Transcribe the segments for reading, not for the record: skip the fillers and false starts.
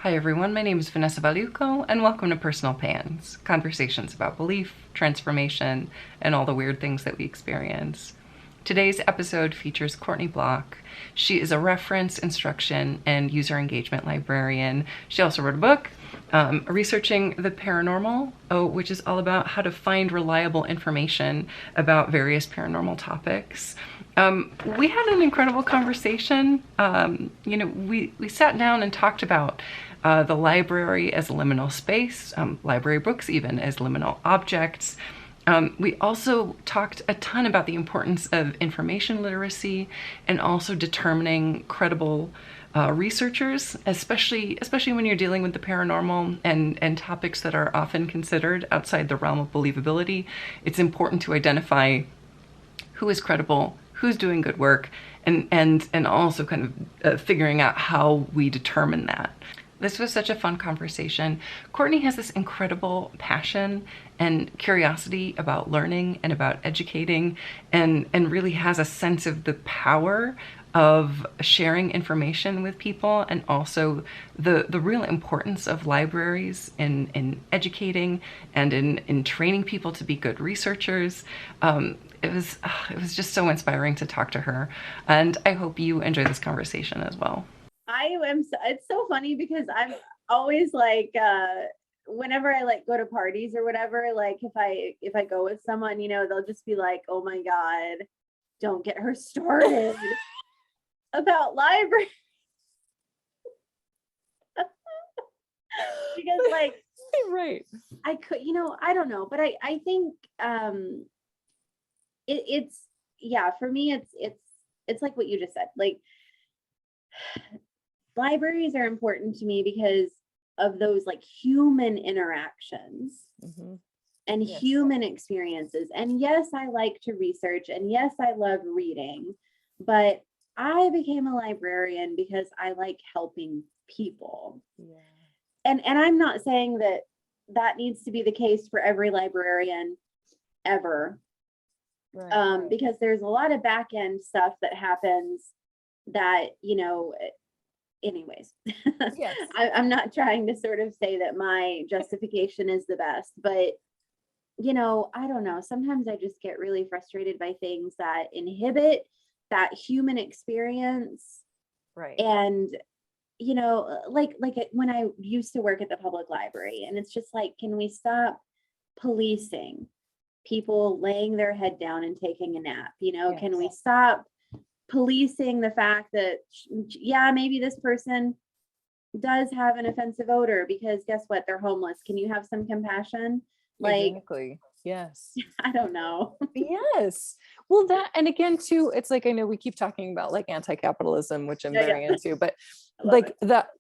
Hi everyone, my name is Vanessa Valuco, and welcome to Personal Pans, conversations about belief, transformation, and all the weird things that we experience. Today's episode features Courtney Block. She is a reference, instruction, and user engagement librarian. She also wrote a book, Researching the Paranormal, which is all about how to find reliable information about various paranormal topics. We had an incredible conversation. We sat down and talked about the library as a liminal space, library books even as liminal objects. We also talked a ton about the importance of information literacy and also determining credible researchers, especially when you're dealing with the paranormal and topics that are often considered outside the realm of believability. It's important to identify who is credible, who's doing good work, and also kind of figuring out how we determine that. This was such a fun conversation. Courtney has this incredible passion and curiosity about learning and about educating, and really has a sense of the power of sharing information with people, and also the real importance of libraries in educating and in training people to be good researchers. It was just so inspiring to talk to her, and I hope you enjoy this conversation as well. It's so funny because I'm always like, whenever I like go to parties or whatever, like if I go with someone, they'll just be like, oh my God, don't get her started about library. Because like, right. I could, I don't know, but I think, for me, it's like what you just said, like, libraries are important to me because of those like human interactions and Yes. human experiences. And yes, I like to research, and yes, I love reading, but I became a librarian because I like helping people. Yeah. And I'm not saying that needs to be the case for every librarian ever. Right. Because there's a lot of back end stuff that happens that, anyways. Yes. I'm not trying to sort of say that my justification is the best, but I don't know. Sometimes I just get really frustrated by things that inhibit that human experience. Right. And, like when I used to work at the public library, and it's just like, can we stop policing people laying their head down and taking a nap? Yes. Can we stop policing the fact that, maybe this person does have an offensive odor because guess what? They're homeless. Can you have some compassion? Like, exactly. Yes. I don't know. Yes. Well, that, and again, too, it's like, I know we keep talking about like anti-capitalism, which I'm very into, but like that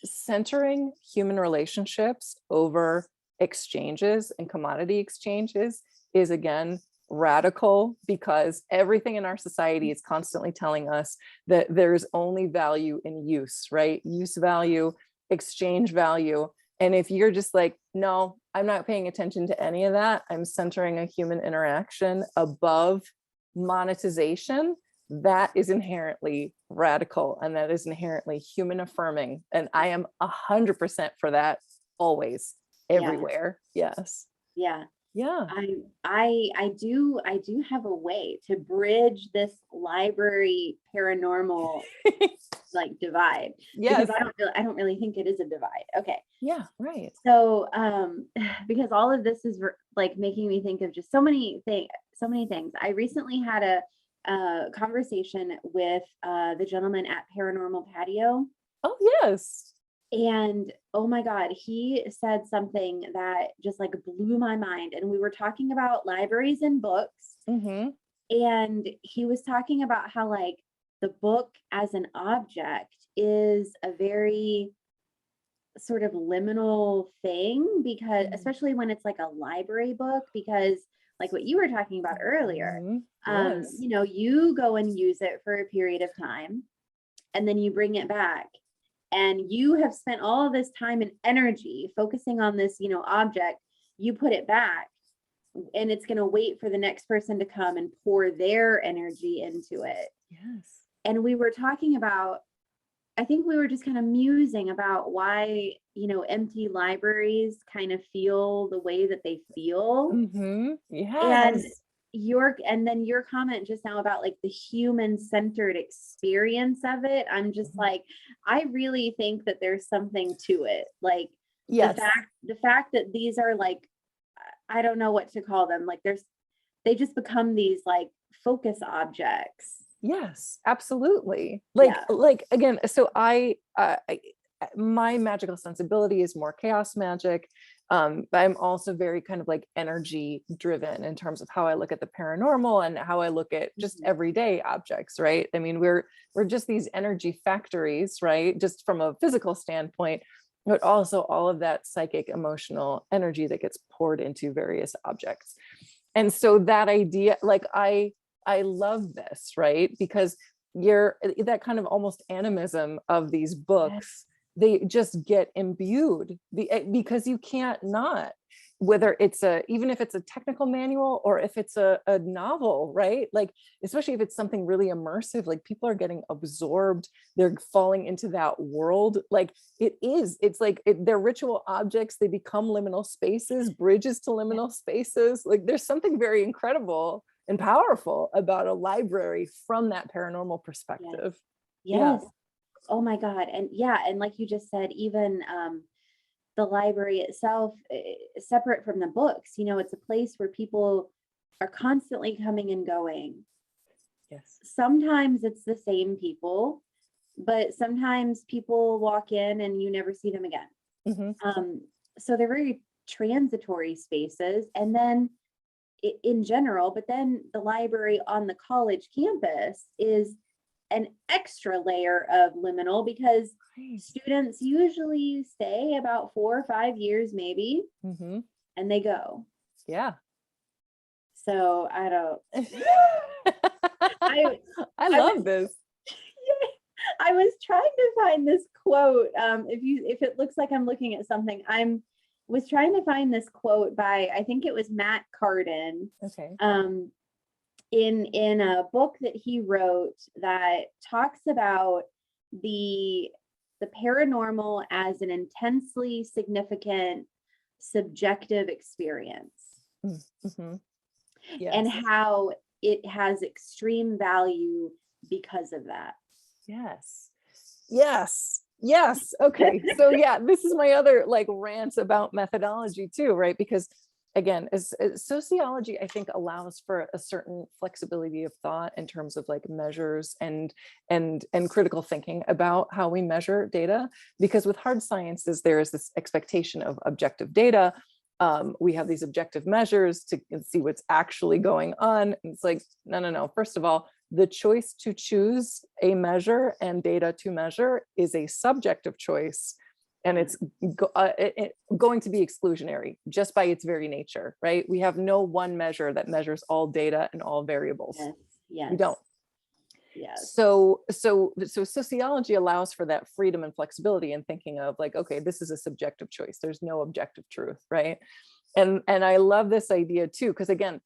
centering human relationships over exchanges and commodity exchanges is, again, radical, because everything in our society is constantly telling us that there's only value in use, right? Use value, exchange value. And if you're just like, no, I'm not paying attention to any of that, I'm centering a human interaction above monetization, that is inherently radical, and that is inherently human affirming. And I am 100% for that, always, everywhere. Yes. Yeah. Yeah. I do have a way to bridge this library paranormal like divide. Yes. Because I don't really think it is a divide. Okay. Yeah, right. So because all of this is like making me think of just so many things. I recently had a conversation with the gentleman at Paranormal Patio. Oh, yes. And oh my God, he said something that just like blew my mind. And we were talking about libraries and books. And he was talking about how like the book as an object is a very sort of liminal thing, because especially when it's like a library book, because like what you were talking about earlier, yes. You go and use it for a period of time and then you bring it back. And you have spent all of this time and energy focusing on this, object. You put it back, and it's going to wait for the next person to come and pour their energy into it. Yes. And we were talking about I think we were just kind of musing about why, empty libraries kind of feel the way that they feel. And Yes. and then your comment just now about like the human-centered experience of it, I'm just like, I really think that there's something to it. Like Yes. the fact that these are like, I don't know what to call them. Like they just become these like focus objects. Yes, absolutely. Like again, so my magical sensibility is more chaos magic. But I'm also very kind of like energy driven in terms of how I look at the paranormal and how I look at just everyday objects, right? I mean, we're just these energy factories, right? Just from a physical standpoint, but also all of that psychic, emotional energy that gets poured into various objects. And so that idea, like I love this, right? Because that kind of almost animism of these books, they just get imbued because you can't not, whether it's even if it's a technical manual or if it's a novel, right? Like, especially if it's something really immersive, like people are getting absorbed, they're falling into that world. Like it's like they're ritual objects, they become liminal spaces, bridges to liminal spaces. Like there's something very incredible and powerful about a library from that paranormal perspective. Yes. Oh my God. And and like you just said, even the library itself, separate from the books, it's a place where people are constantly coming and going. Yes. Sometimes it's the same people, but sometimes people walk in and you never see them again. So they're very transitory spaces. And then in general, but then the library on the college campus is an extra layer of liminal because students usually stay about 4 or 5 years maybe, and they go. Yeah. So I don't. I love this. I was trying to find this quote. If it looks like I'm looking at something, was trying to find this quote by, I think it was Matt Carden. Okay. In a book that he wrote that talks about the paranormal as an intensely significant subjective experience. Yes. And how it has extreme value because of that. Yes. Okay. So yeah, this is my other like rant about methodology too, right? Because again, as sociology, I think allows for a certain flexibility of thought in terms of like measures and critical thinking about how we measure data. Because with hard sciences, there is this expectation of objective data. We have these objective measures to see what's actually going on. And it's like, no. First of all, the choice to choose a measure and data to measure is a subjective choice. And it's going to be exclusionary just by its very nature, right? We have no one measure that measures all data and all variables. Yes. We don't. Yes. So sociology allows for that freedom and flexibility in thinking of like, okay, this is a subjective choice. There's no objective truth, right? And I love this idea too, because again,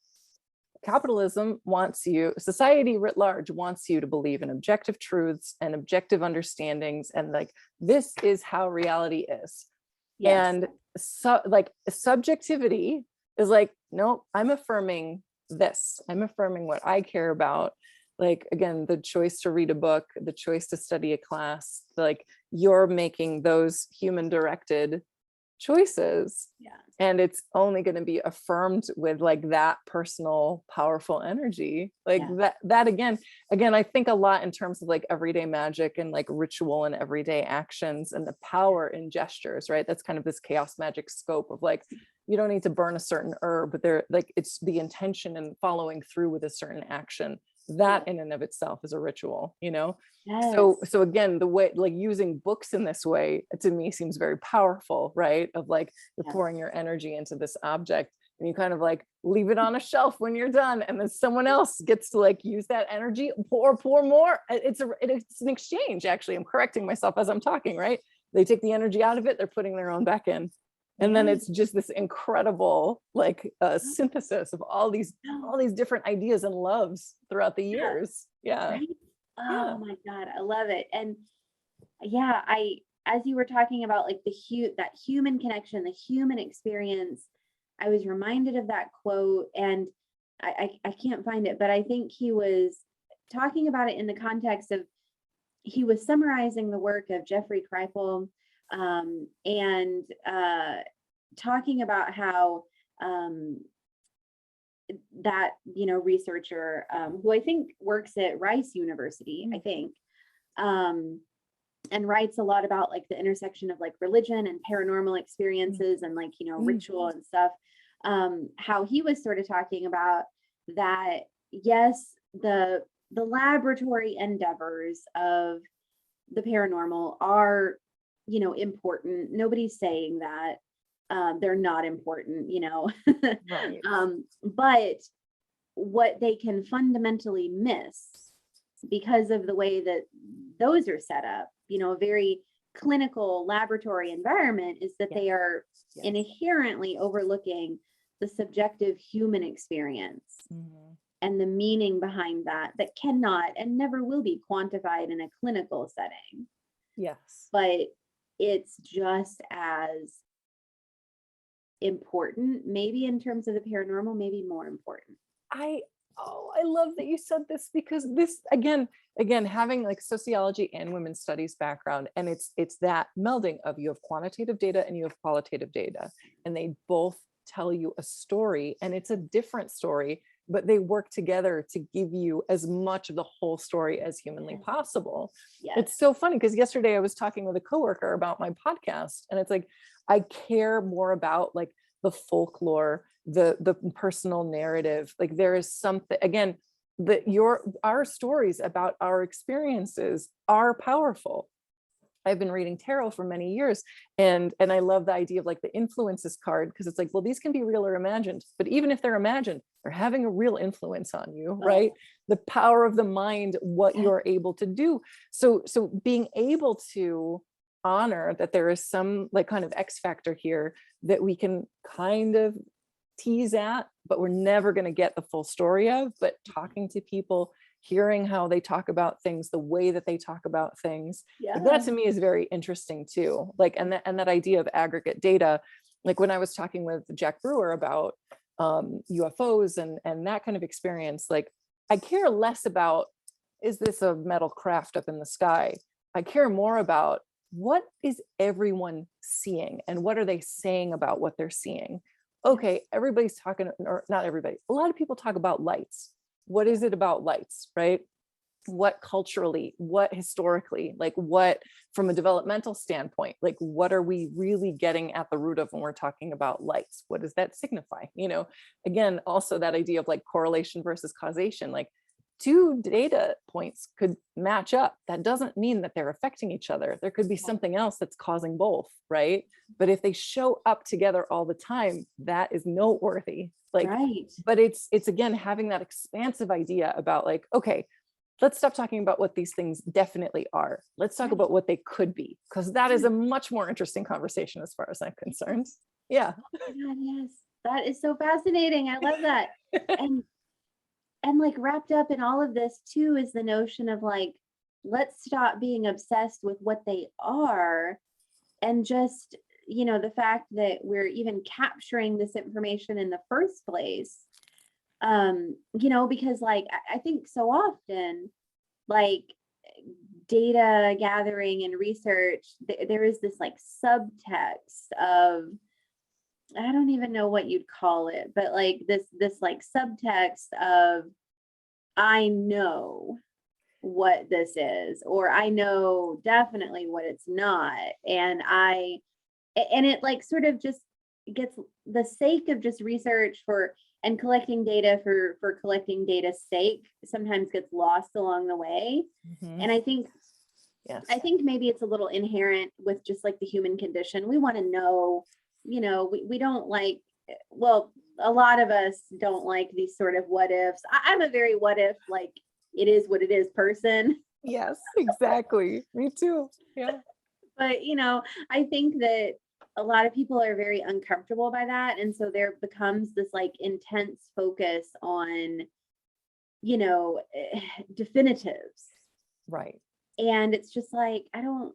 capitalism wants you, society writ large wants you to believe in objective truths and objective understandings, and like this is how reality is. And so like subjectivity is like, no, I'm affirming this. I'm affirming what I care about. Like again, the choice to read a book, the choice to study a class, like you're making those human directed choices. And it's only going to be affirmed with like that personal powerful energy, like that again I think a lot in terms of like everyday magic and like ritual and everyday actions and the power in gestures, right? That's kind of this chaos magic scope of like, you don't need to burn a certain herb, but they're like, it's the intention and following through with a certain action that in and of itself is a ritual, so again, the way like using books in this way to me seems very powerful, right? Of like you're pouring your energy into this object and you kind of like leave it on a shelf when you're done, and then someone else gets to like use that energy, pour more. It's an exchange. Actually, I'm correcting myself as I'm talking, right? They take the energy out of it, they're putting their own back in. And then it's just this incredible like synthesis of all these different ideas and loves throughout the years. Right? Oh my God, I love it. And yeah, as you were talking about like that human connection, the human experience, I was reminded of that quote, and I can't find it, but I think he was talking about it in the context of, he was summarizing the work of Jeffrey Kripal, and talking about how that, researcher, who I think works at Rice University, I think, and writes a lot about like the intersection of like religion and paranormal experiences and like, ritual and stuff. How he was sort of talking about that, yes, the laboratory endeavors of the paranormal are, important. Nobody's saying that they're not important, Right. but what they can fundamentally miss because of the way that those are set up, a very clinical laboratory environment, is that they are inherently overlooking the subjective human experience and the meaning behind that cannot and never will be quantified in a clinical setting. Yes. But it's just as important, maybe in terms of the paranormal, maybe more important. I love that you said this, because this again having like sociology and women's studies background, and it's that melding of, you have quantitative data and you have qualitative data, and they both tell you a story, and it's a different story, but they work together to give you as much of the whole story as humanly possible. It's so funny because yesterday I was talking with a coworker about my podcast, and it's like, I care more about like the folklore, the personal narrative. Like there is something, again, that our stories about our experiences are powerful. I've been reading tarot for many years, and I love the idea of like the influences card, because it's like, well, these can be real or imagined, but even if they're imagined, they're having a real influence on you, right? The power of the mind, what you're able to do. So being able to honor that there is some like kind of X factor here that we can kind of tease at, but we're never going to get the full story of. But talking to people, hearing how they talk about things, the way that they talk about things, like that to me is very interesting too. Like, and that idea of aggregate data, like when I was talking with Jack Brewer about UFOs and that kind of experience, like I care less about, is this a metal craft up in the sky? I care more about, what is everyone seeing and what are they saying about what they're seeing? Okay, everybody's talking, or not everybody, a lot of people talk about lights. What is it about lights, right? What culturally, what historically, like what from a developmental standpoint, like what are we really getting at the root of when we're talking about lights? What does that signify? Again, also that idea of like correlation versus causation, like two data points could match up. That doesn't mean that they're affecting each other. There could be something else that's causing both, right? But if they show up together all the time, that is noteworthy. Like, but it's again, having that expansive idea about like, okay, let's stop talking about what these things definitely are. Let's talk about what they could be, because that is a much more interesting conversation as far as I'm concerned. Yeah. Oh my God, yes. That is so fascinating. I love that. And like wrapped up in all of this too is the notion of like, let's stop being obsessed with what they are, and just, the fact that we're even capturing this information in the first place. Because like, I think so often, like data gathering and research, there is this like subtext of, I don't even know what you'd call it, but like this like subtext of, I know what this is, or I know definitely what it's not. And it like sort of just gets, the sake of just research and collecting data for collecting data's sake sometimes gets lost along the way. And I think maybe it's a little inherent with just like the human condition. We want to know, we don't like, well, a lot of us don't like these sort of what ifs. I'm a very what if, like it is what it is person. Yes, exactly. Me too. Yeah. But, I think that a lot of people are very uncomfortable by that. And so there becomes this like intense focus on, definitives. Right. And it's just like, I don't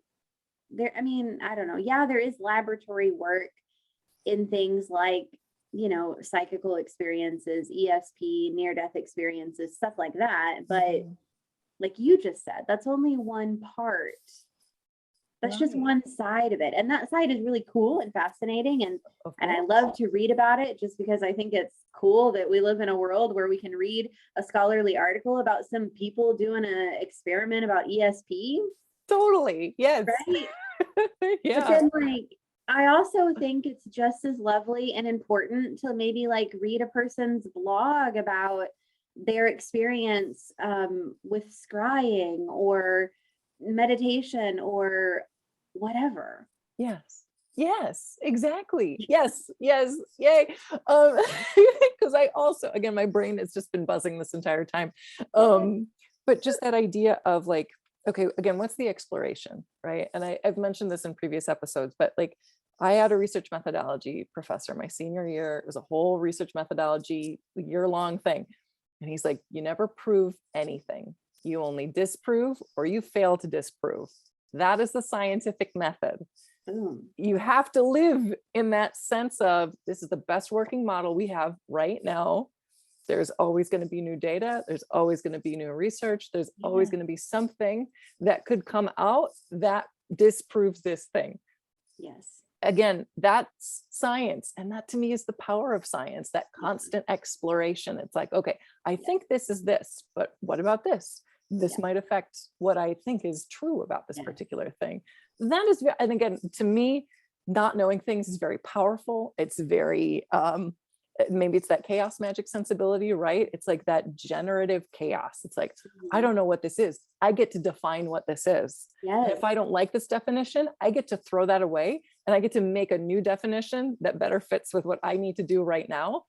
there, I mean, I don't know. Yeah, there is laboratory work in things like, psychical experiences, ESP, near-death experiences, stuff like that. But like you just said, that's only one part. That's just one side of it. And that side is really cool and fascinating. And I love to read about it just because I think it's cool that we live in a world where we can read a scholarly article about some people doing an experiment about ESP. Totally. Yes. Right. Yeah. But then like, I also think it's just as lovely and important to maybe like read a person's blog about their experience with scrying or meditation or whatever. Yes, exactly. Yes, yay. Because I also, again, my brain has just been buzzing this entire time. But just that idea of like, okay, again, what's the exploration, right? And I've mentioned this in previous episodes, but like I had a research methodology professor my senior year. It was a whole research methodology year-long thing. And he's like, you never prove anything. You only disprove or you fail to disprove. That is the scientific method. You have to live in that sense of this is the best working model we have right now. There's always going to be new data. There's always going to be new research. There's always going to be something that could come out that disproves this thing. Yes. Again, that's science. And that to me is the power of science, that constant exploration. It's like, okay, I think this is this, but what about this? This might affect what I think is true about this particular thing. That is, and again, to me, not knowing things is very powerful. It's very, maybe it's that chaos magic sensibility, right? It's like that generative chaos. It's like, I don't know what this is. I get to define what this is. And if I don't like this definition, I get to throw that away and I get to make a new definition that better fits with what I need to do right now.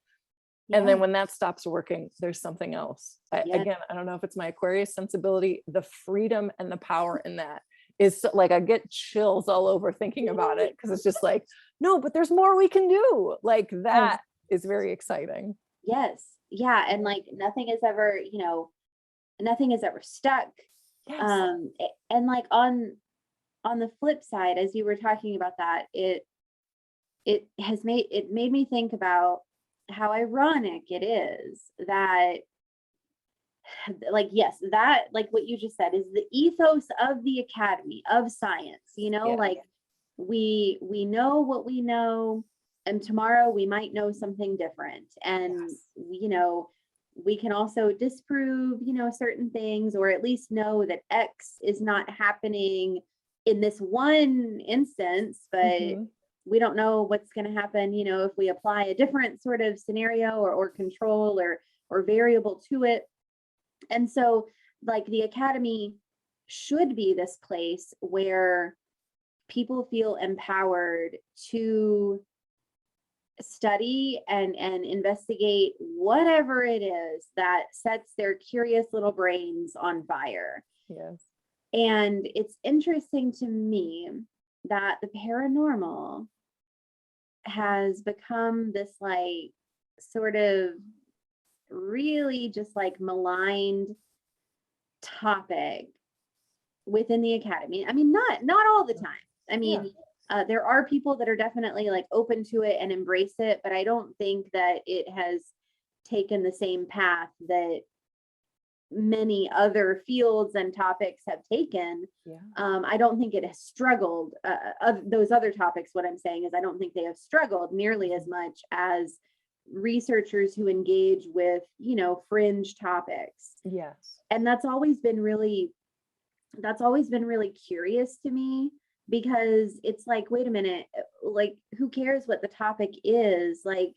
And then when that stops working, there's something else. Again, I don't know if it's my Aquarius sensibility, the freedom and the power in that is like, I get chills all over thinking about it because it's just like, no, but there's more we can do. Like that is very exciting. Yes. Yeah. And like nothing is ever, nothing is ever stuck. And like on the flip side, as you were talking about that, it made me think about how ironic it is that like, yes, that like what you just said is the ethos of the Academy of Science, like we know what we know, and tomorrow we might know something different. And, we can also disprove, certain things, or at least know that X is not happening in this one instance, but we don't know what's going to happen, if we apply a different sort of scenario or control or variable to it. And so like the Academy should be this place where people feel empowered to study and investigate whatever it is that sets their curious little brains on fire. Yes. And it's interesting to me that the paranormal has become this like sort of really just like maligned topic within the Academy. I mean, not all the time. I mean, there are people that are definitely like open to it and embrace it, but I don't think that it has taken the same path that many other fields and topics have taken. I don't think it has struggled. Of those other topics, what I'm saying is I don't think they have struggled nearly as much as researchers who engage with, fringe topics. Yes. And that's always been really curious to me, because it's like, wait a minute, like, who cares what the topic is? Like,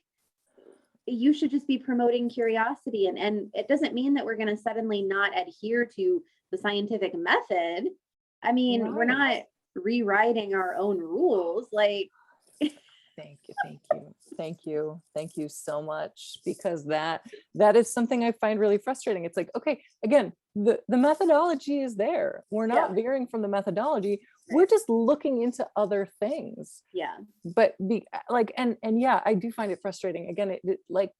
you should just be promoting curiosity. And it doesn't mean that we're going to suddenly not adhere to the scientific method. I mean, we're not rewriting our own rules. Like, Thank you so much, because that is something I find really frustrating. It's like, okay, again, the methodology is there. We're not veering from the methodology. We're just looking into other things. But I do find it frustrating. Again, it like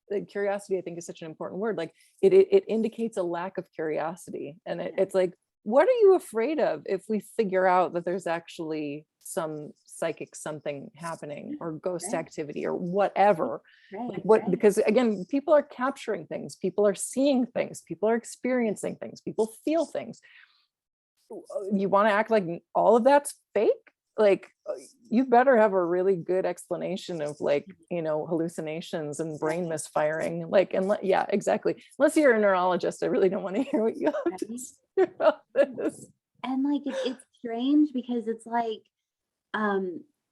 the curiosity, I think, is such an important word. Like it indicates a lack of curiosity, and it's like, what are you afraid of if we figure out that there's actually some psychic something happening, or ghost activity, or whatever? Like what, because again, people are capturing things, people are seeing things, people are experiencing things, people feel things. You want to act like all of that's fake? Like, you better have a really good explanation of, like, hallucinations and brain misfiring. Like, and yeah, exactly. Unless you're a neurologist, I really don't want to hear what you have to say about this. And like, it's strange because it's like,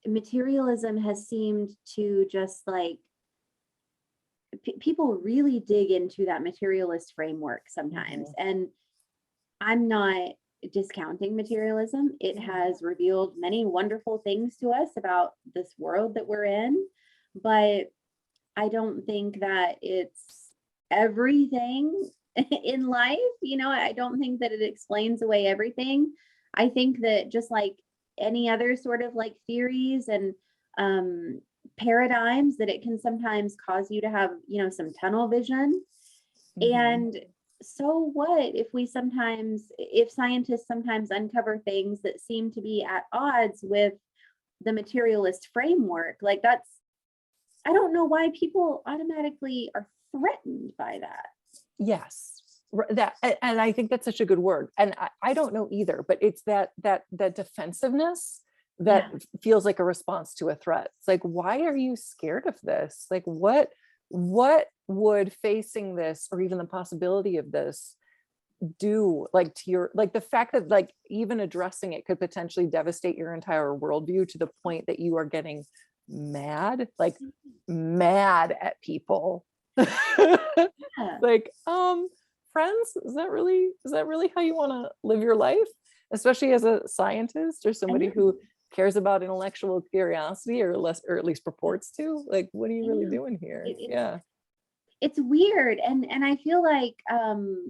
materialism has seemed to just like, people really dig into that materialist framework sometimes. And I'm not discounting materialism. It has revealed many wonderful things to us about this world that we're in, but I don't think that it's everything in life. I don't think that it explains away everything. I think that just like any other sort of like theories and paradigms, that it can sometimes cause you to have, some tunnel vision. And so what if scientists sometimes uncover things that seem to be at odds with the materialist framework? Like, I don't know why people automatically are threatened by that. Yes. That, and I think that's such a good word. And I don't know either, but it's that defensiveness that feels like a response to a threat. It's like, why are you scared of this? Like, what would facing this, or even the possibility of this, do, like, to your, like, the fact that, like, even addressing it could potentially devastate your entire worldview to the point that you are getting mad at people. Like, friends, is that really how you want to live your life? Especially as a scientist or somebody who cares about intellectual curiosity, or at least purports to. Like, what are you really doing here? It's weird. And I feel like, oh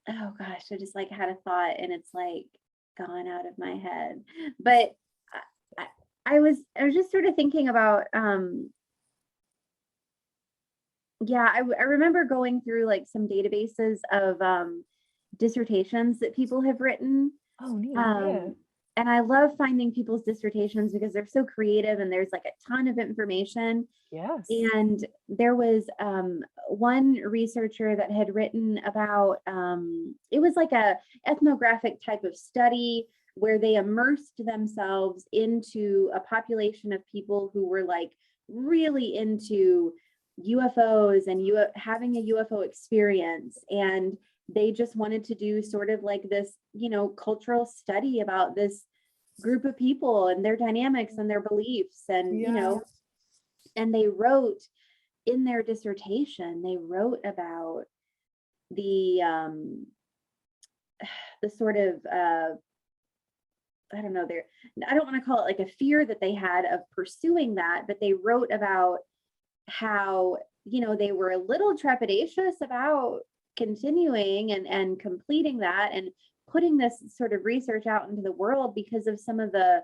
gosh, I just like had a thought and it's like gone out of my head. But I was just sort of thinking about, I remember going through like some databases of dissertations that people have written. Oh, neat. And I love finding people's dissertations because they're so creative and there's like a ton of information. Yes. And there was one researcher that had written about, it was like a ethnographic type of study where they immersed themselves into a population of people who were like really into UFOs and having a UFO experience. And they just wanted to do sort of like this, cultural study about this group of people and their dynamics and their beliefs. And, and they wrote in their dissertation, they wrote about the sort of, I don't know, I don't want to call it like a fear that they had of pursuing that, but they wrote about how, they were a little trepidatious about continuing and completing that and putting this sort of research out into the world because of some of the,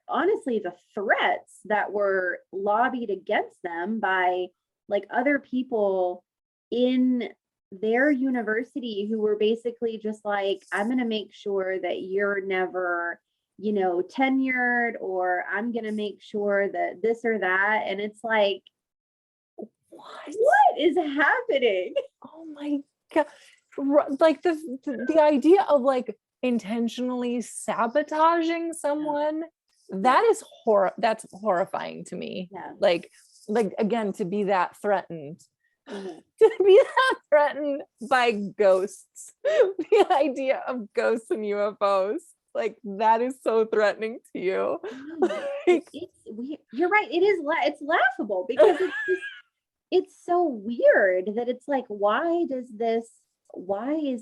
honestly, the threats that were lobbied against them by like other people in their university who were basically just like, I'm going to make sure that you're never, tenured, or I'm going to make sure that this or that. And it's like, what is happening? Oh my God. Like the idea of like intentionally sabotaging someone, that's horrifying to me. Like again, to be that threatened, to be that threatened by ghosts, the idea of ghosts and UFOs, like that is so threatening to you. You're right. It's laughable because it's so weird that it's like, why is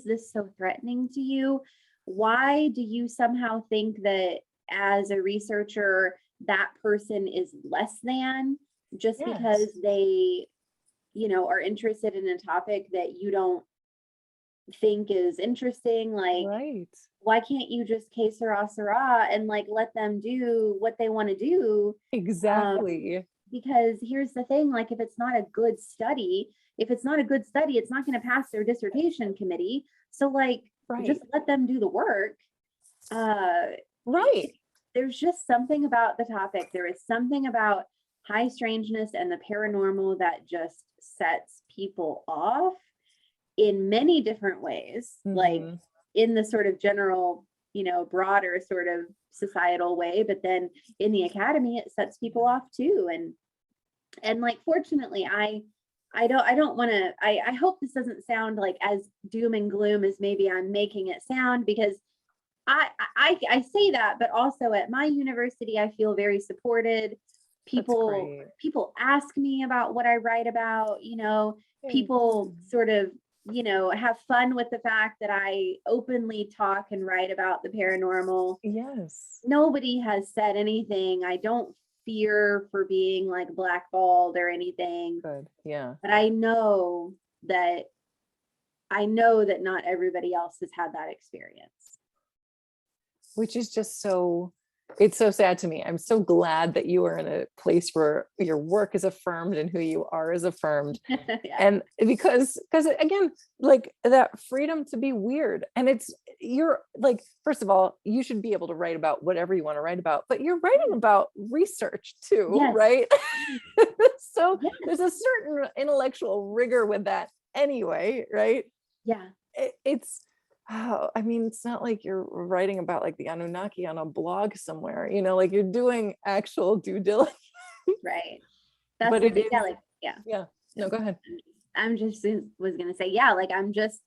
this so threatening to you? Why do you somehow think that as a researcher, that person is less than just because they, are interested in a topic that you don't think is interesting? Like, why can't you just que sera and like let them do what they want to do? Exactly. Because here's the thing, like if it's not a good study, if it's not a good study, it's not going to pass their dissertation committee. So like, just let them do the work. Right. There's just something about the topic. There is something about high strangeness and the paranormal that just sets people off in many different ways, like in the sort of general, broader sort of societal way, but then in the academy, it sets people off too. And like, fortunately, I hope this doesn't sound like as doom and gloom as maybe I'm making it sound, because I say that, but also at my university, I feel very supported. People ask me about what I write about, people sort of, have fun with the fact that I openly talk and write about the paranormal. Yes. Nobody has said anything. I don't fear for being like blackballed or anything. Good. Yeah. But I know that not everybody else has had that experience. Which is just it's so sad to me. I'm so glad that you are in a place where your work is affirmed and who you are is affirmed. Yeah. And because again, like that freedom to be weird. And you're like, first of all, you should be able to write about whatever you want to write about, but you're writing about research too, yes. Right? So yes. There's a certain intellectual rigor with that anyway, right? Yeah. It's not like you're writing about like the Anunnaki on a blog somewhere, like you're doing actual due diligence. Right. That's but the thing. Yeah. No, go ahead. I'm just was going to say, yeah, like I'm just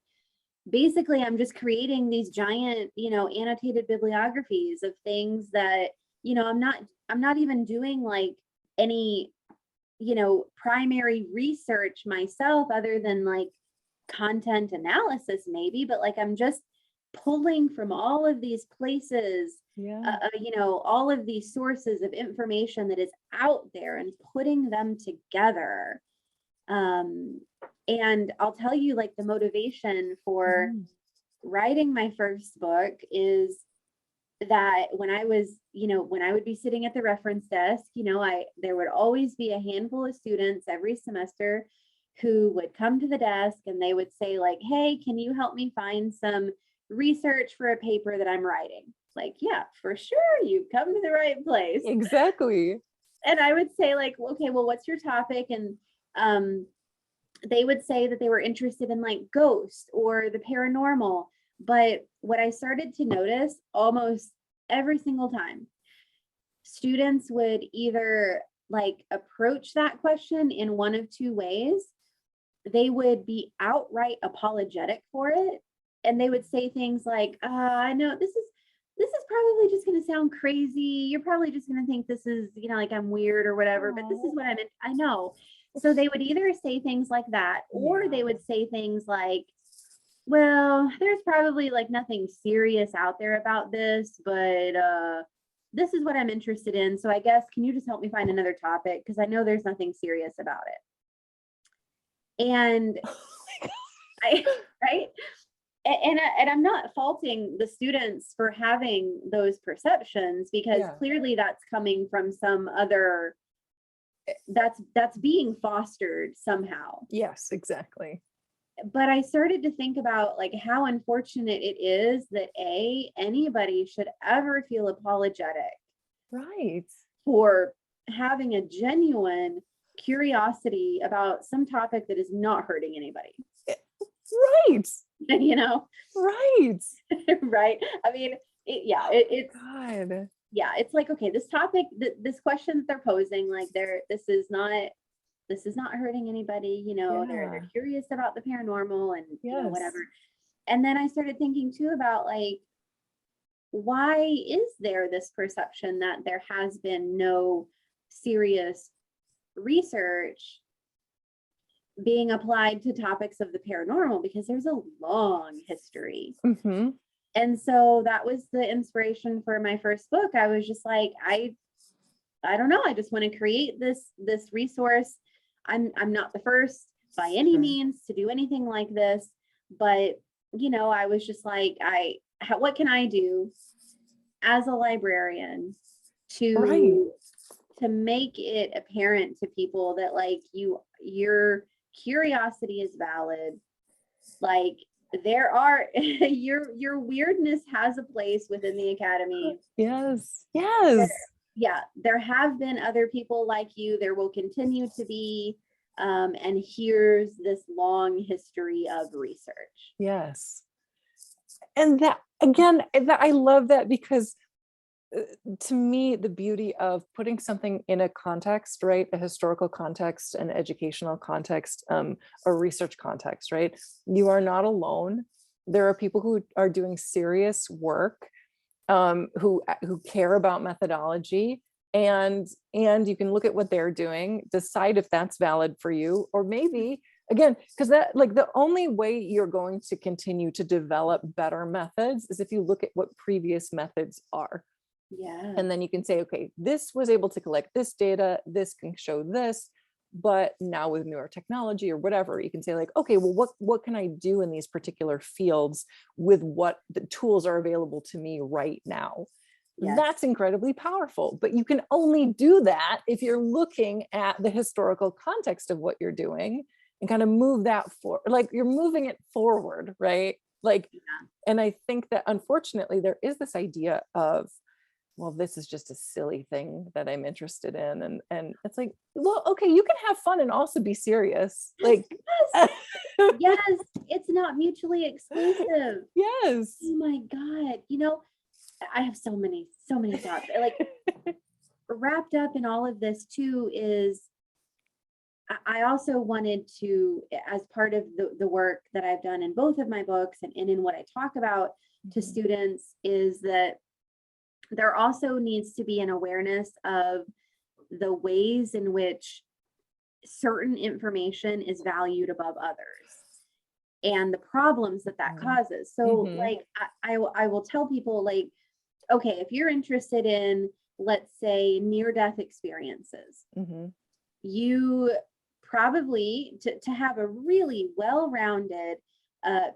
creating these giant, annotated bibliographies of things that, I'm not even doing like any, primary research myself other than like content analysis maybe, but like I'm just pulling from all of these places, all of these sources of information that is out there and putting them together. And I'll tell you, like, the motivation for writing my first book is that when I would be sitting at the reference desk, there would always be a handful of students every semester who would come to the desk and they would say like, hey, can you help me find some research for a paper that I'm writing? Like, yeah, for sure. You've come to the right place. Exactly. And I would say like, okay, well, what's your topic? And they would say that they were interested in like ghosts or the paranormal. But what I started to notice almost every single time, students would either like approach that question in one of two ways. They would be outright apologetic for it. And they would say things like, I know this is probably just going to sound crazy. You're probably just going to think this is, like I'm weird or whatever, but this is what I know. So they would either say things like that, or they would say things like, well, there's probably like nothing serious out there about this, but this is what I'm interested in. So I guess, can you just help me find another topic? Because I know there's nothing serious about it. And right. And I'm not faulting the students for having those perceptions, because clearly that's coming from some other, that's being fostered somehow. Yes, exactly. But I started to think about like how unfortunate it is that anybody should ever feel apologetic, right, for having a genuine curiosity about some topic that is not hurting anybody. Right. Right. Right. I mean, it's God. Yeah, it's like, okay, this topic, this question that they're posing, like this is not hurting anybody, they're curious about the paranormal and whatever. And then I started thinking too about like, why is there this perception that there has been no serious research being applied to topics of the paranormal? Because there's a long history. Mm-hmm. And so that was the inspiration for my first book. I was just like, I don't know. I just want to create this resource. I'm not the first by any means to do anything like this, but I was just like, what can I do as a librarian to make it apparent to people that like you're curiosity is valid. Like there are your weirdness has a place within the academy. Yes. There have been other people like you. There will continue to be. And here's this long history of research. Yes. And that, again, I love that, because to me, the beauty of putting something in a context, right? A historical context, an educational context, a research context, right? You are not alone. There are people who are doing serious work, who care about methodology, and you can look at what they're doing, decide if that's valid for you, or maybe, again, because that, like, the only way you're going to continue to develop better methods is if you look at what previous methods are. Yeah. And then you can say, okay, this was able to collect this data, this can show this, but now with newer technology or whatever, you can say like, okay, well, what can I do in these particular fields with what the tools are available to me right now? Yes. That's incredibly powerful, but you can only do that if you're looking at the historical context of what you're doing and kind of move that forward, like you're moving it forward, right? Like, and I think that unfortunately there is this idea of, well, this is just a silly thing that I'm interested in. And it's like, well, okay, you can have fun and also be serious. Like, yes, it's not mutually exclusive. Yes. Oh my God. You know, I have so many thoughts. Like wrapped up in all of this too is I also wanted to, as part of the work that I've done in both of my books and in what I talk about to students, is that there also needs to be an awareness of the ways in which certain information is valued above others and the problems that causes. So like, I will tell people like, okay, if you're interested in, let's say, near-death experiences, you probably, to have a really well-rounded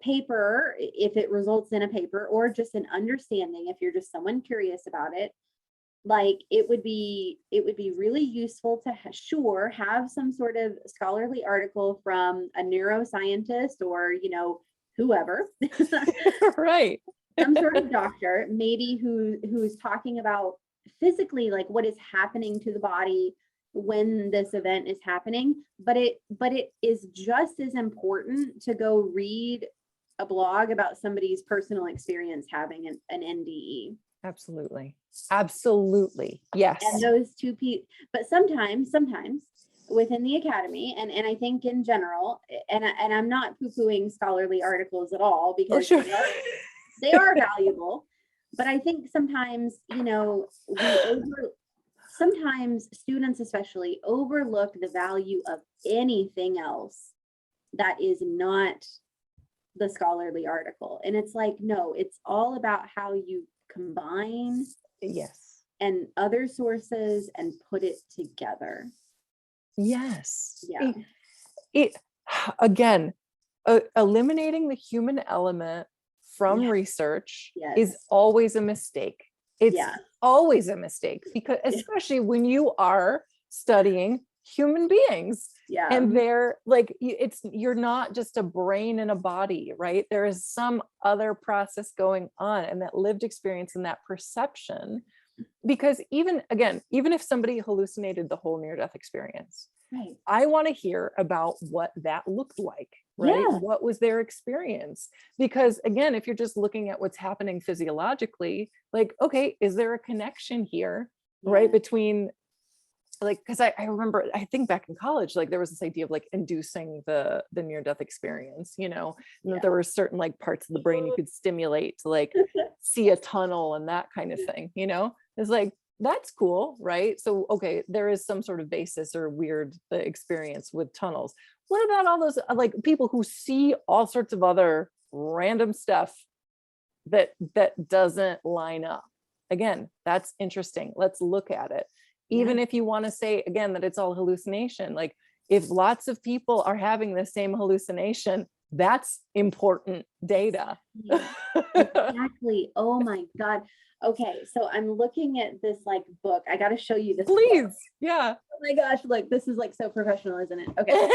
paper, if it results in a paper, or just an understanding, if you're just someone curious about it, like it would be really useful to have some sort of scholarly article from a neuroscientist or, you know, whoever, right? Some sort of doctor, maybe who's talking about physically like what is happening to the body when this event is happening, but it is just as important to go read a blog about somebody's personal experience having an NDE. Absolutely. Yes. And those two people, but sometimes within the academy, and I think in general, and I'm not poo-pooing scholarly articles at all, because they are valuable, but I think sometimes, you know, sometimes students especially overlook the value of anything else that is not the scholarly article. And it's like, no, it's all about how you combine and other sources and put it together. Yes. Yeah. It again, eliminating the human element from research is always a mistake. It's always a mistake, because especially when you are studying human beings, and they're like, you're not just a brain and a body, right? There is some other process going on, and that lived experience and that perception. Because even if somebody hallucinated the whole near-death experience, right, I want to hear about what that looked like, right? Yeah. What was their experience? Because again, if you're just looking at what's happening physiologically, like, okay, is there a connection here, right? Between, like, because I remember, I think back in college, like there was this idea of like inducing the near-death experience, you know, and that there were certain like parts of the brain you could stimulate to like see a tunnel and that kind of thing, you know. It's like, that's cool, right? So, okay, there is some sort of basis or weird experience with tunnels. What about all those like people who see all sorts of other random stuff that doesn't line up? Again, that's interesting. Let's look at it. Even if you want to say again that it's all hallucination, like if lots of people are having the same hallucination, that's important data. Exactly. Oh my God. Okay, so I'm looking at this like book. I got to show you this. Please. Book. Yeah. Oh my gosh, look, this is like so professional, isn't it? Okay.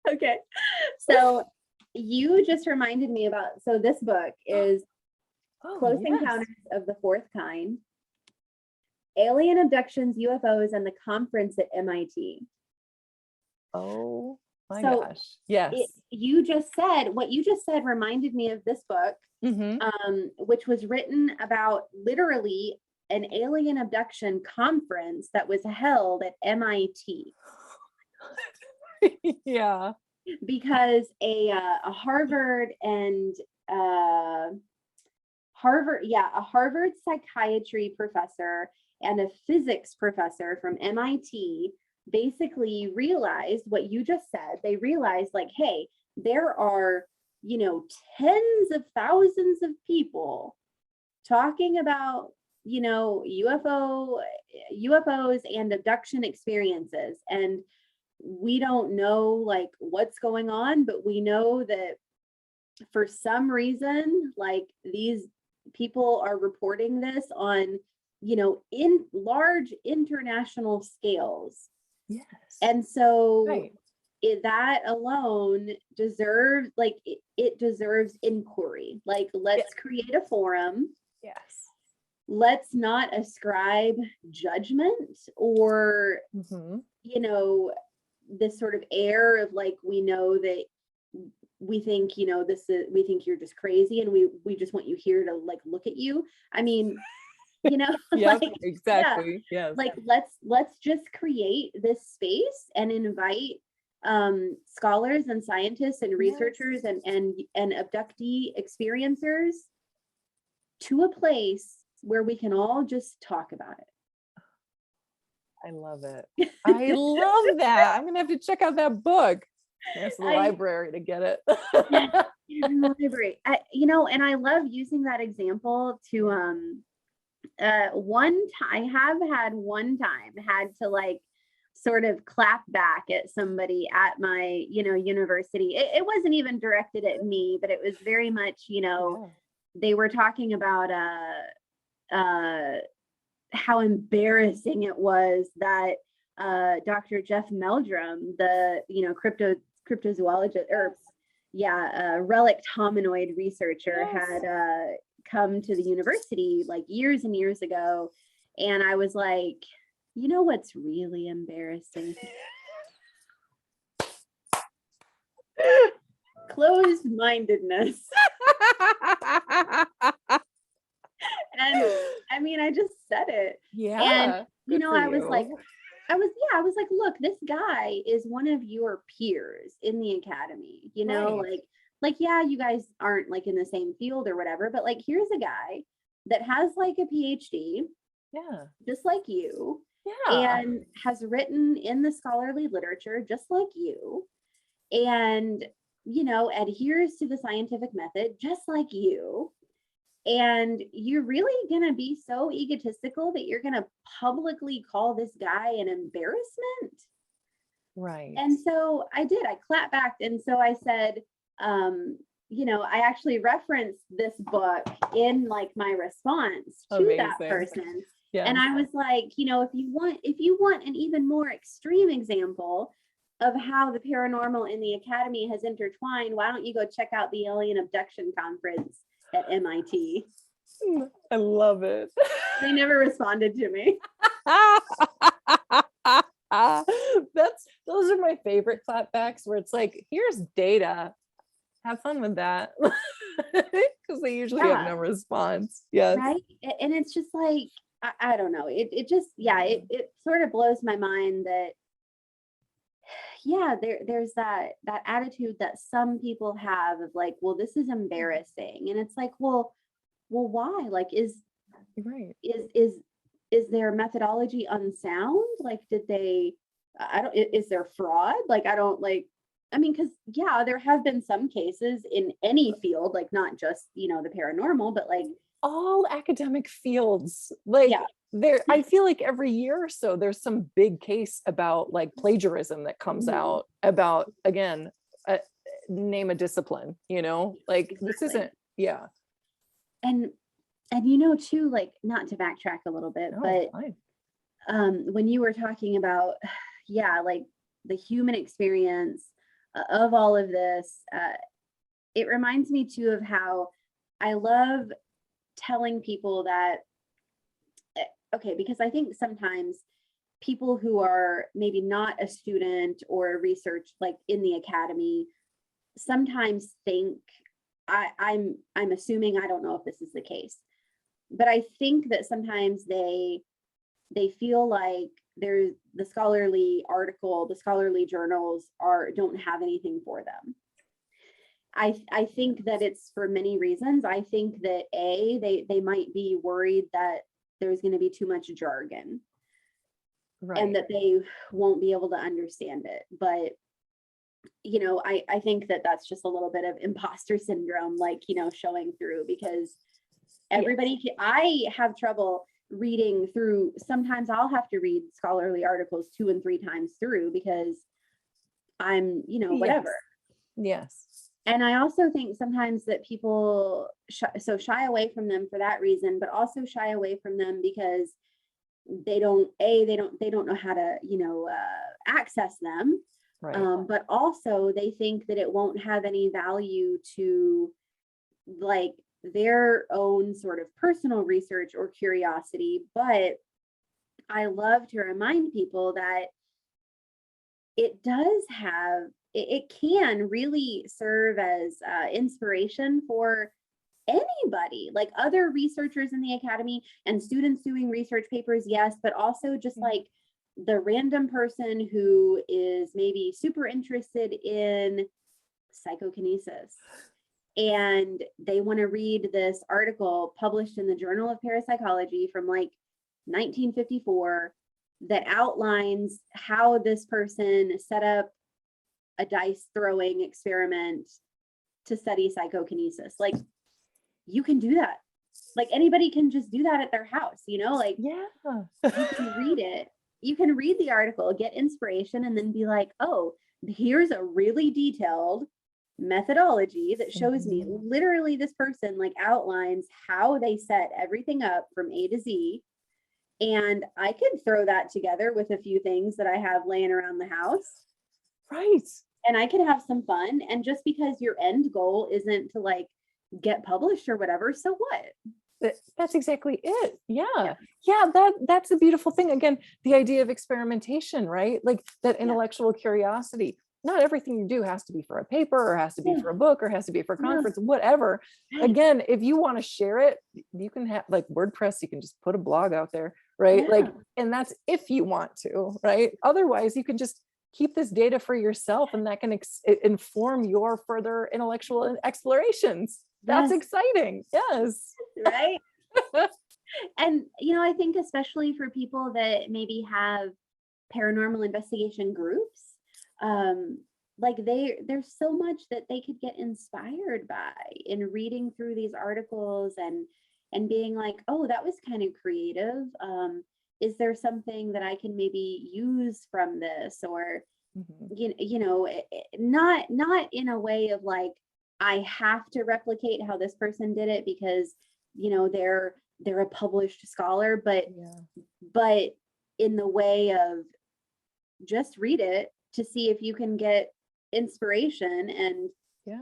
Okay. So you just reminded me about, so this book is Close Encounters of the Fourth Kind, Alien Abductions, UFOs, and the Conference at MIT. Oh my gosh. Yes. What you just said reminded me of this book, which was written about literally an alien abduction conference that was held at MIT. Yeah. Because a Harvard psychiatry professor and a physics professor from MIT basically realized what you just said. They realized, like, hey, there are, tens of thousands of people talking about, UFOs and abduction experiences. And we don't know like what's going on, but we know that for some reason, like these people are reporting this on, in large international scales. Yes. And so that alone deserves, like, it deserves inquiry. Like, let's create a forum. Yes. Let's not ascribe judgment or, this sort of air of like, we know that we think, we think you're just crazy and we just want you here to like look at you. I mean, Yep, like, exactly. Yeah, yes. like let's just create this space and invite scholars and scientists and researchers and abductee experiencers to a place where we can all just talk about it. I love it. I love that. I'm gonna have to check out that book. There's the library to get it. In the library. And I love using that example to I have had to like sort of clap back at somebody at my, university. It wasn't even directed at me, but it was very much, they were talking about how embarrassing it was that Dr. Jeff Meldrum, the cryptozoologist relic hominoid researcher, had come to the university like years and years ago, and I was like, what's really embarrassing? Closed-mindedness. And I mean, I just said it. Yeah. And I was like, look, this guy is one of your peers in the academy, like, yeah, you guys aren't like in the same field or whatever, but like, here's a guy that has like a PhD, just like you, and has written in the scholarly literature, just like you, and, adheres to the scientific method, just like you. And you're really going to be so egotistical that you're going to publicly call this guy an embarrassment. Right. And so I did, I clapped back. And so I said, I actually referenced this book in like my response to that person. Yeah. And I was like, if you want an even more extreme example of how the paranormal in the academy has intertwined, why don't you go check out the Alien Abduction Conference at MIT? I love it. They never responded to me. Those are my favorite clapbacks, where it's like, here's data, have fun with that. Because they usually have no response. Yes. Right. And it's just like, I don't know, it just it sort of blows my mind that there's that attitude that some people have of like, well, this is embarrassing. And it's like, well, why? Like, is their methodology unsound? Like, is there fraud? Like, because there have been some cases in any field, like not just, the paranormal, but like all academic fields, like there, I feel like every year or so there's some big case about like plagiarism that comes out about, again, name a discipline, like this isn't. And too, like, not to backtrack a little bit, but when you were talking about like the human experience of all of this, it reminds me too of how I love telling people that, okay, because I think sometimes people who are maybe not a student or a research like in the academy sometimes think, I'm assuming, I don't know if this is the case, but I think that sometimes they feel like there's the scholarly article, the scholarly journals don't have anything for them. I think that it's for many reasons. I think that they might be worried that there's going to be too much jargon, right, and that they won't be able to understand it. But you know, I think that that's just a little bit of imposter syndrome, like, you know, showing through, because everybody I have trouble reading through. Sometimes I'll have to read scholarly articles 2 and 3 times through because I'm, you know, whatever. Yes. And I also think sometimes that people shy away from them for that reason, but also shy away from them because they don't know how to, you know, access them. Right. But also they think that it won't have any value to like their own sort of personal research or curiosity. But I love to remind people that it does have, it can really serve as inspiration for anybody, like other researchers in the academy and students doing research papers, yes, but also just like the random person who is maybe super interested in psychokinesis and they want to read this article published in the Journal of Parapsychology from like 1954 that outlines how this person set up a dice throwing experiment to study psychokinesis. Like, you can do that. Like, anybody can just do that at their house, you know, like, yeah, you can read it. You can read the article, get inspiration, and then be like, oh, here's a really detailed methodology that shows me literally this person like outlines how they set everything up from A to Z. And I could throw that together with a few things that I have laying around the house. Right. And I could have some fun. And just because your end goal isn't to like get published or whatever, so what? That's exactly it. Yeah. That's a beautiful thing. Again, the idea of experimentation, right? Like that intellectual curiosity. Not everything you do has to be for a paper or has to be for a book or has to be for a conference, whatever. Again, if you want to share it, you can have like WordPress, you can just put a blog out there, right? Like, and that's if you want to, right? Otherwise, you can just keep this data for yourself and that can inform your further intellectual explorations. That's exciting. Yes. Right. And, you know, I think especially for people that maybe have paranormal investigation groups, like there's so much that they could get inspired by in reading through these articles and being like, oh, that was kind of creative. Is there something that I can maybe use from this? Or, you know, not in a way of like, I have to replicate how this person did it because, you know, they're a published scholar, but in the way of just read it to see if you can get inspiration and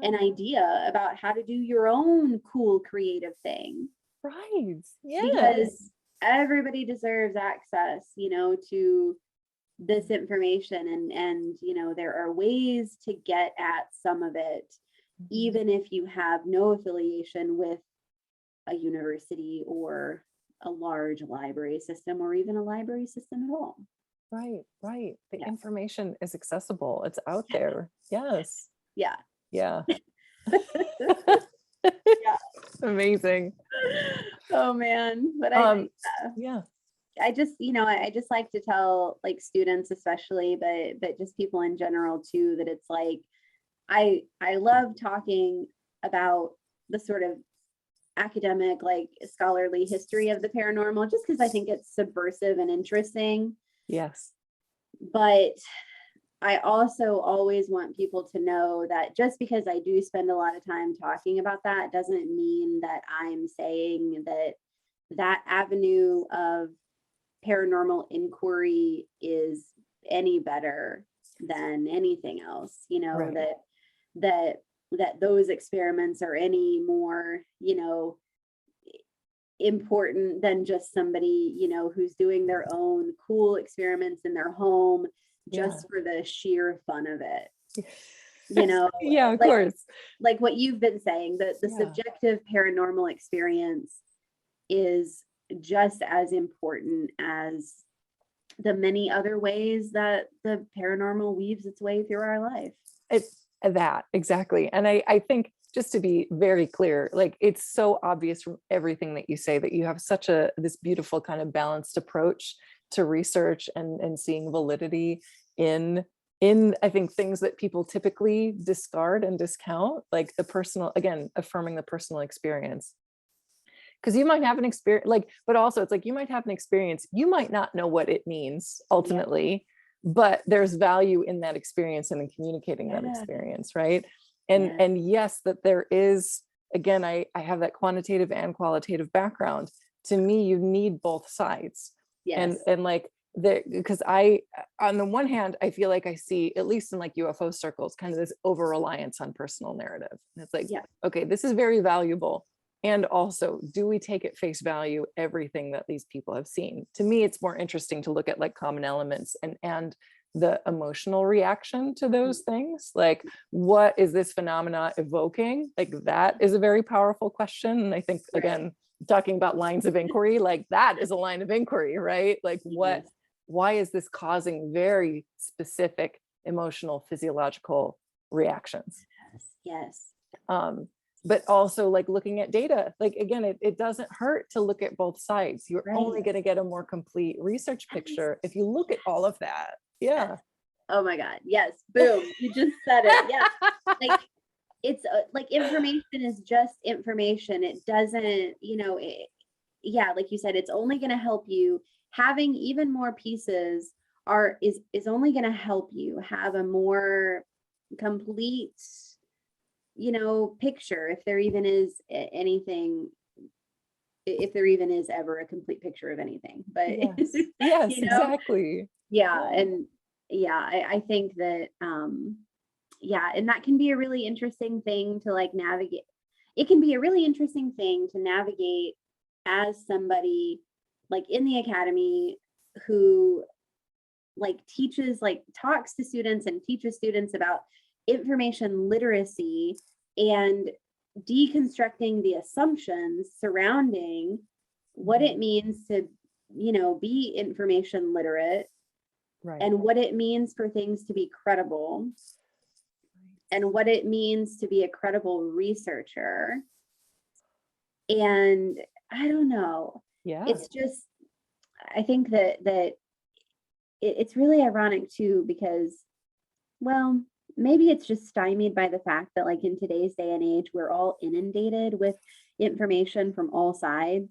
an idea about how to do your own cool creative thing. Right. Yeah. Because everybody deserves access, you know, to this information and you know, there are ways to get at some of it, even if you have no affiliation with a university or a large library system or even a library system at all. Right. The information is accessible. It's out there. Yes. Yeah. Yeah. Amazing. Oh man. But I just, you know, I just like to tell like students especially, but just people in general too, that it's like, I love talking about the sort of academic, like scholarly history of the paranormal, just because I think it's subversive and interesting. Yes. But I also always want people to know that just because I do spend a lot of time talking about that doesn't mean that I'm saying that avenue of paranormal inquiry is any better than anything else, you know, Right. that those experiments are any more, you know, important than just somebody, you know, who's doing their own cool experiments in their home Yeah. just for the sheer fun of it. You know, Yeah, of course. like what you've been saying, that the Yeah. subjective paranormal experience is just as important as the many other ways that the paranormal weaves its way through our life. It's that exactly. And I think, just to be very clear, like, it's so obvious from everything that you say that you have such this beautiful kind of balanced approach to research and seeing validity in I think things that people typically discard and discount, like the personal, again, affirming the personal experience. Because you might have an experience, like, but also it's like, you might have an experience, you might not know what it means ultimately, but there's value in that experience and in communicating that experience, right? And yes, that there is, again, I have that quantitative and qualitative background. To me, you need both sides. Yes. And like, because on the one hand, I feel like I see, at least in like UFO circles, kind of this over reliance on personal narrative. And it's like, okay, this is very valuable. And also, do we take at face value everything that these people have seen? To me, it's more interesting to look at like common elements and the emotional reaction to those things. Like, what is this phenomena evoking? Like, that is a very powerful question. And I think, again, talking about lines of inquiry, like, that is a line of inquiry, right? Like, why is this causing very specific emotional, physiological reactions? Yes. But also, like, looking at data, like, again, it doesn't hurt to look at both sides. You're only going to get a more complete research picture if you look at all of that. Yeah. Oh my God. Yes. Boom. You just said it. Yeah. Like, it's like, information is just information. It doesn't, you know, like you said, it's only going to help you. Having even more pieces is only going to help you have a more complete, you know, picture, if there even is anything, if there even is ever a complete picture of anything. But yes, you know? Exactly. And I think that and that can be a really interesting thing to like navigate. It can be a really interesting thing to navigate as somebody like in the academy who like talks to students and teaches students about information literacy and deconstructing the assumptions surrounding what it means to, you know, be information literate, and what it means for things to be credible, and what it means to be a credible researcher. And I don't know. It's just, I think that it's really ironic too, because, well, maybe it's just stymied by the fact that like in today's day and age, we're all inundated with information from all sides.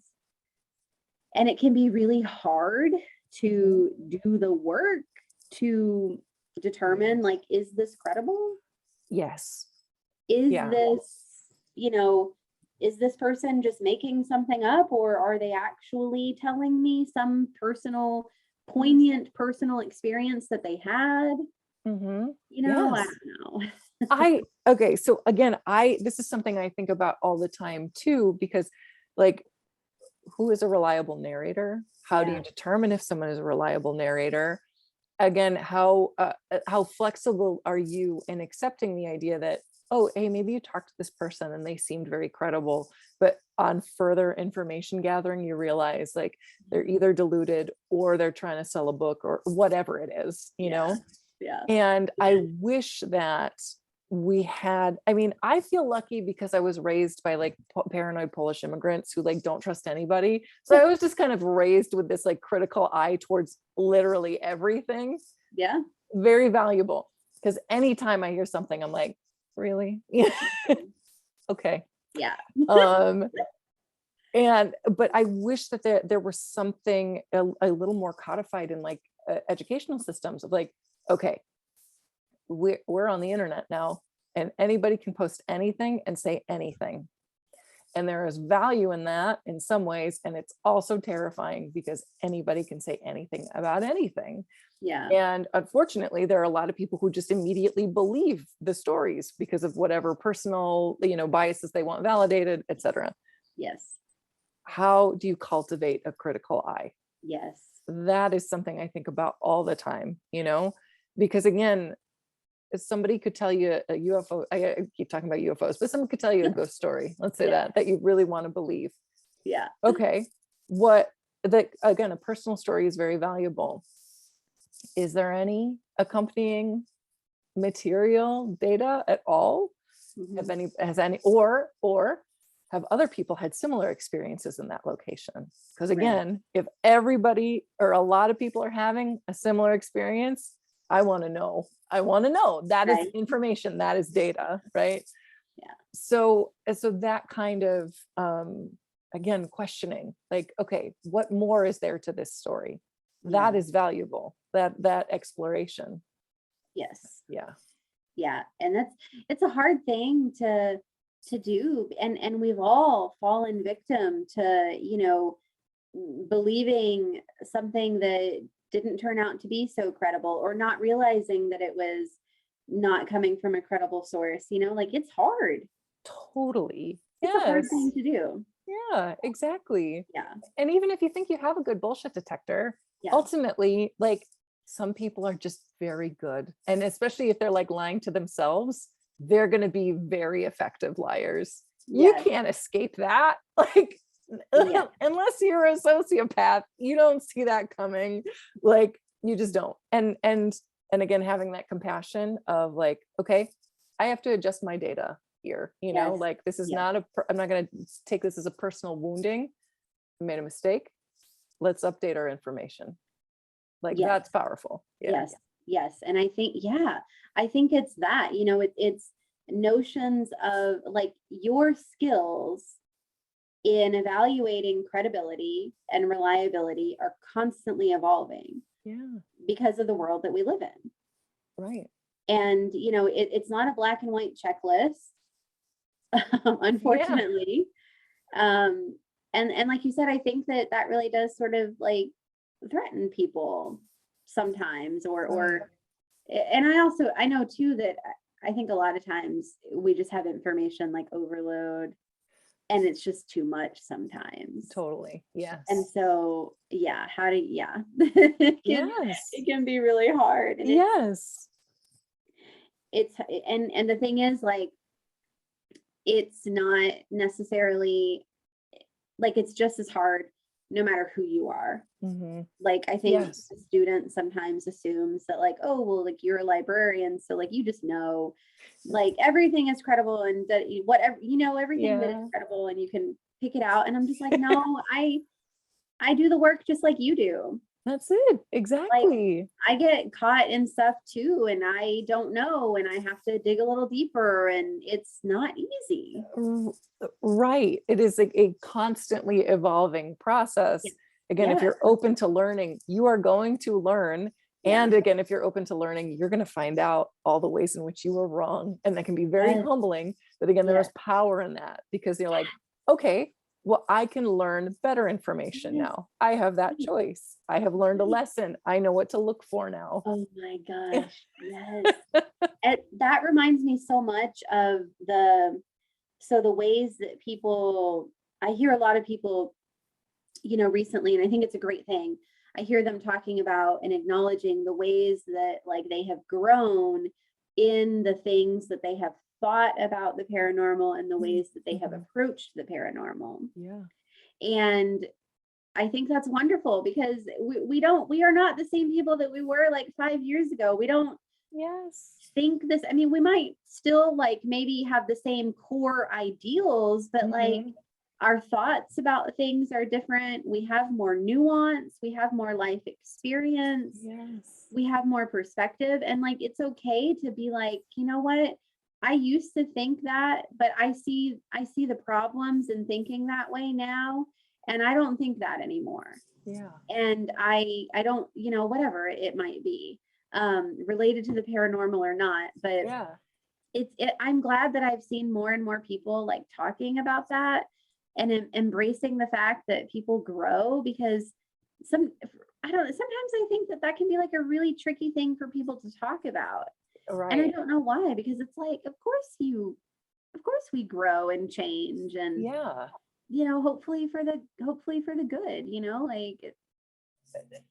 And it can be really hard to do the work to determine, like, is this credible? Yes. Is this, you know, is this person just making something up, or are they actually telling me some poignant personal experience that they had? You know, I don't know. Okay. So again, this is something I think about all the time too, because like, who is a reliable narrator? How do you determine if someone is a reliable narrator? Again, how flexible are you in accepting the idea that, oh, hey, maybe you talked to this person and they seemed very credible, but on further information gathering, you realize like they're either deluded or they're trying to sell a book or whatever it is, you know? And I wish that we had, I mean, I feel lucky because I was raised by like paranoid Polish immigrants who like don't trust anybody. So I was just kind of raised with this like critical eye towards literally everything. Very valuable, because anytime I hear something, I'm like, really? Okay. But I wish that there was something a little more codified in like educational systems of like, okay, we're on the internet now and anybody can post anything and say anything. And there is value in that in some ways. And it's also terrifying because anybody can say anything about anything. Yeah. And unfortunately, there are a lot of people who just immediately believe the stories because of whatever personal, biases they want validated, etc. Yes. How do you cultivate a critical eye? Yes. That is something I think about all the time, because again, if somebody could tell you a UFO, I keep talking about UFOs, but someone could tell you a ghost story, let's say that you really want to believe. Yeah. Okay. Again, a personal story is very valuable. Is there any accompanying material data at all? Mm-hmm. Or have other people had similar experiences in that location? Because again, if everybody or a lot of people are having a similar experience, I want to know. That is information, that is data, right? Yeah. So that kind of, again, questioning, like, okay, what more is there to this story? That is valuable, that exploration. Yes. Yeah. Yeah. And it's a hard thing to do. And we've all fallen victim to, believing something that didn't turn out to be so credible, or not realizing that it was not coming from a credible source, like it's hard. Totally. It's a hard thing to do. Yeah, exactly. Yeah. And even if you think you have a good bullshit detector, ultimately, like, some people are just very good. And especially if they're like lying to themselves, they're going to be very effective liars. You can't escape that. Like, unless you're a sociopath, you don't see that coming. Like, you just don't. And again, having that compassion of like, okay, I have to adjust my data here, like, this is not I'm not going to take this as a personal wounding. I made a mistake. Let's update our information. Like, that's powerful. Yes. And I think it's that, it's notions of like your skills in evaluating credibility and reliability are constantly evolving. Yeah. Because of the world that we live in. Right. And, it's not a black and white checklist, unfortunately. And like you said, I think that really does sort of like threaten people sometimes, and I know too that I think a lot of times we just have information like overload, and it's just too much sometimes. Totally. Yes. And so, it can be really hard. And and the thing is, like, it's not necessarily like, it's just as hard no matter who you are. Mm-hmm. Like, I think the student sometimes assumes that like, oh, well, like, you're a librarian, so like you just know like everything is credible, and that whatever, everything that is credible, and you can pick it out. And I'm just like, no, I do the work just like you do. That's it. Exactly. Like, I get caught in stuff too, and I don't know, and I have to dig a little deeper, and it's not easy. Right. It is a constantly evolving process. Again, if you're open to learning, you are going to learn. And again, if you're open to learning, you're going to find out all the ways in which you were wrong. And that can be very humbling. But again, there is power in that, because you're like, okay, well, I can learn better information now. I have that choice. I have learned a lesson. I know what to look for now. Oh my gosh. Yes. That reminds me so much of the ways that I hear a lot of people, recently, and I think it's a great thing. I hear them talking about and acknowledging the ways that like they have grown in the things that they have thought about the paranormal, and the ways that they have approached the paranormal. Yeah. And I think that's wonderful, because we are not the same people that we were like 5 years ago. We don't think this. I mean, we might still like maybe have the same core ideals, but like our thoughts about things are different. We have more nuance. We have more life experience. Yes. We have more perspective. And like, it's okay to be like, you know what? I used to think that, but I see the problems in thinking that way now. And I don't think that anymore. Yeah. And I don't, whatever it might be, related to the paranormal or not, but I'm glad that I've seen more and more people like talking about that. and embracing the fact that people grow, because I don't know, sometimes I think that can be like a really tricky thing for people to talk about. Right. And I don't know why, because it's like, of course we grow and change, and yeah, hopefully for the good, like.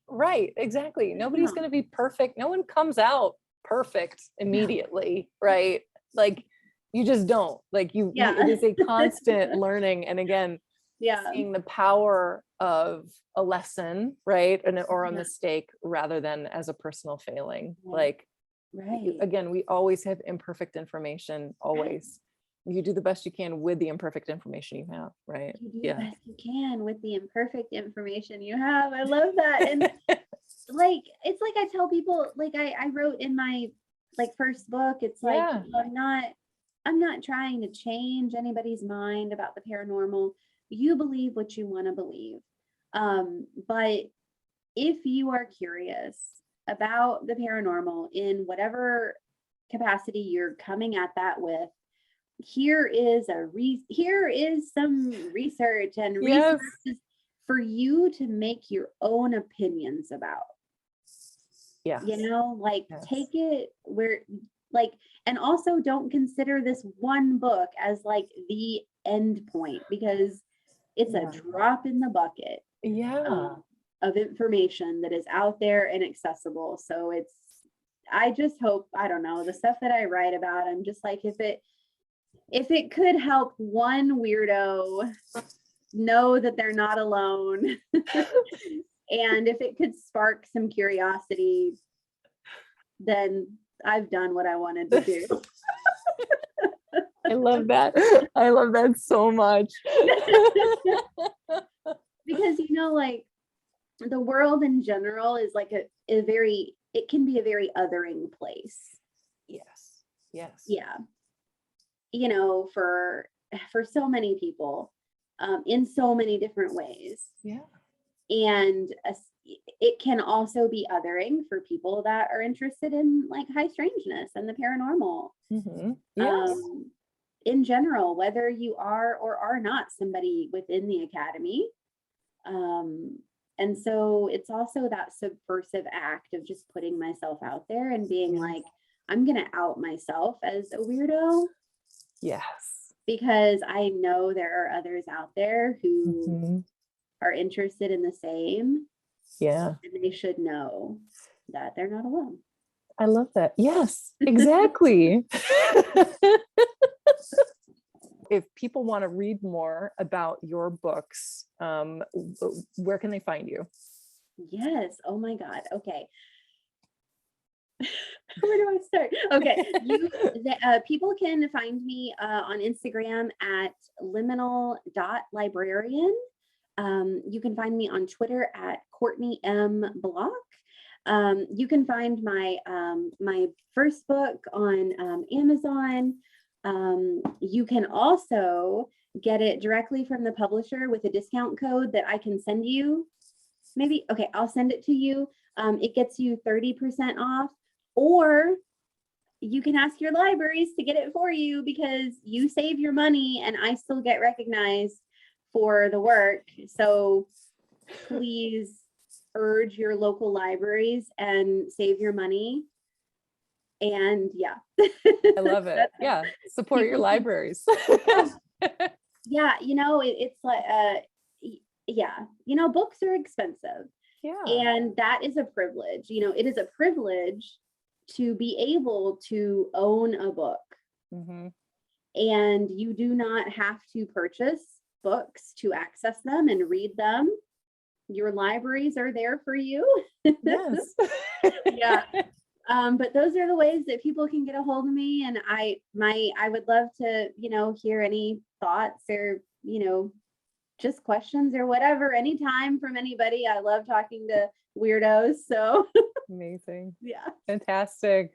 Right, exactly. Nobody's going to be perfect. No one comes out perfect immediately, right? Like you just don't. Like it is a constant learning, and again, seeing the power of a lesson, right? Or a mistake rather than as a personal failing. Like, again, we always have imperfect information, always. You do the best you can with the imperfect information you have, right? You do the best you can with the imperfect information you have. I love that. And like, it's like I tell people, like I wrote in my first book, it's like, I'm not trying to change anybody's mind about the paranormal. You believe what you want to believe. But if you are curious about the paranormal in whatever capacity you're coming at that with, here is some research and resources for you to make your own opinions about. Take it where, and also don't consider this one book as like the end point, because it's a drop in the bucket of information that is out there and accessible. So I just hope, I don't know, the stuff that I write about, I'm just like, if it could help one weirdo know that they're not alone, and if it could spark some curiosity, then I've done what I wanted to do. I love that. I love that so much. Because, like, the world in general is like it can be a very othering place. Yes. Yeah. For so many people, in so many different ways. Yeah. And it can also be othering for people that are interested in like high strangeness and the paranormal. Mm-hmm. Yes. In general, whether you are or are not somebody within the academy. And so it's also that subversive act of just putting myself out there and being like, I'm going to out myself as a weirdo. Yes. Because I know there are others out there who are interested in the same. Yeah. And they should know that they're not alone. I love that. Yes, exactly. If people want to read more about your books, where can they find you? Yes. Oh my God. Okay. Where do I start? Okay. People can find me on Instagram at liminal.librarian. You can find me on Twitter at Courtney M Block. You can find my first book on Amazon. You can also get it directly from the publisher with a discount code that I can send you. Maybe, okay, I'll send it to you. It gets you 30% off, or you can ask your libraries to get it for you, because you save your money and I still get recognized for the work. So please urge your local libraries and save your money. And yeah. I love it. Yeah. Support your libraries. Yeah. It's like, books are expensive. Yeah. And that is a privilege. It is a privilege to be able to own a book. Mm-hmm. And you do not have to purchase books to access them and read them. Your libraries are there for you. Yes. Yeah. But those are the ways that people can get a hold of me. And I would love to, hear any thoughts or, just questions or whatever, anytime from anybody. I love talking to weirdos. So amazing. yeah. Fantastic.